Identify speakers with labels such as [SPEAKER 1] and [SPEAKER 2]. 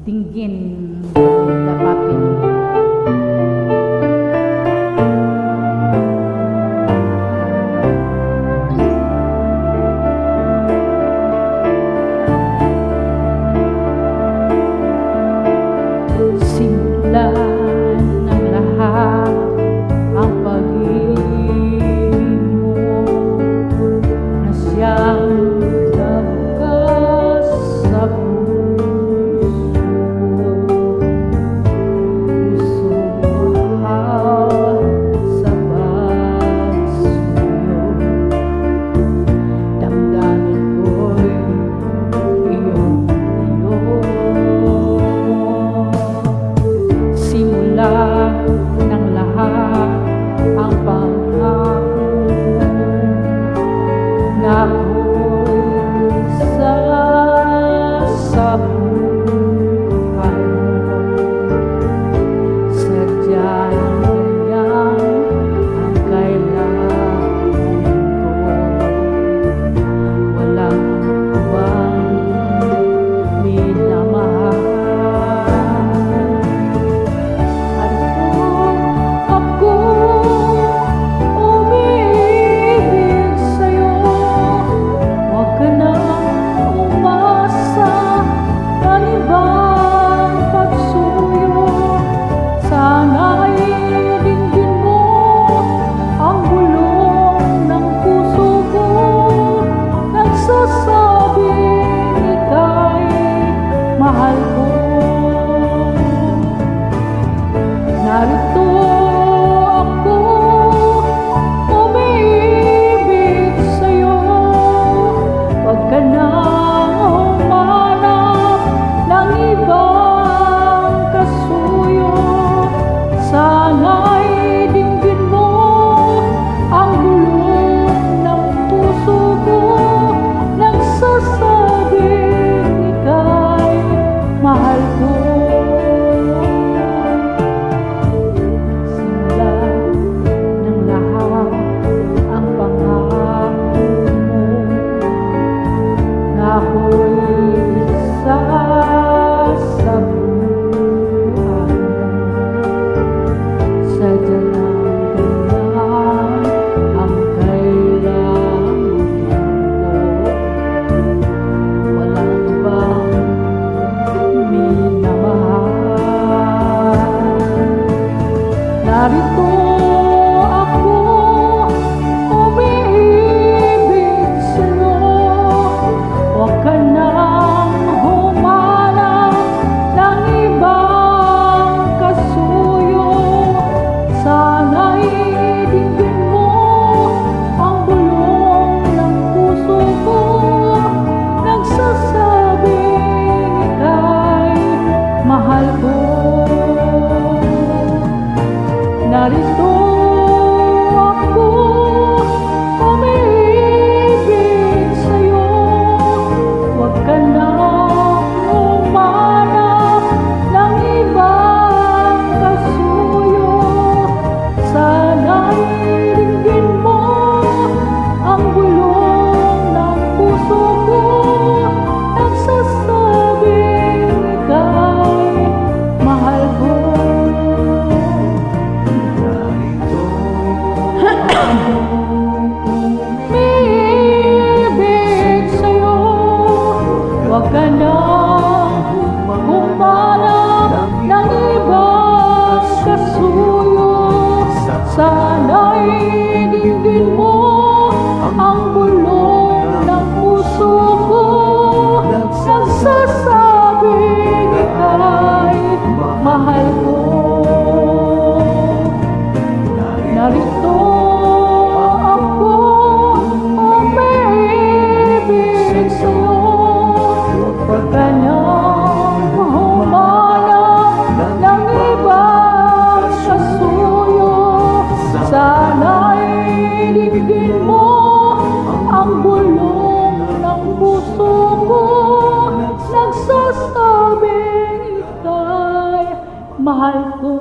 [SPEAKER 1] dinggin dapapin. Simulan ng lahat ang pag-ibig mo na siyang nagbukas sa puso mahal sa pagsuyo. Damdamin ko'y iyong simula ng lahat ang pangako na ako'y sasabuhay mo. Sadyang ganyan ang kailangan ko. Walang ibang minamahal. Mahal ko, narito ako, umiibig sa'yo. Huwag ka nang humanap ng ibang kasuyo. Sana'y dinggin mo ang bulong ng puso ko, nagsasabing ika'y mahal ko. Simula ng lahat ang pangako mo na ako'y sasabuhay. Sadya lang ganyan ang kailangan ko. Walang ibang minamahal. Narito ako, umiibig sa'yo. Huwag ka nang humanap ng ibang kasuyo. Sana'y dinggin mo ang bulong ng puso ko, nagsasabing ika'y mahal ko. Narito ako, umiibig sa'yo. Huwag ka nang humanap ng ibang kasuyo. Sana'y dinggin mo ang bulong ng puso ko, nagsasabing ika'y mahal ko. Umiibig sa'yo. Huwag ka nang humanap ng ibang kasuyo. Sana'y dinggin mo ang bulong ng puso ko, nagsasabing ika'y mahal ko. Narito ako, umiibig sa'yo. Huwag ka nang humanap ng ibang kasuyo. Sana'y dinggin mo ang bulong ng puso ko, nagsasabing ika'y mahal ko.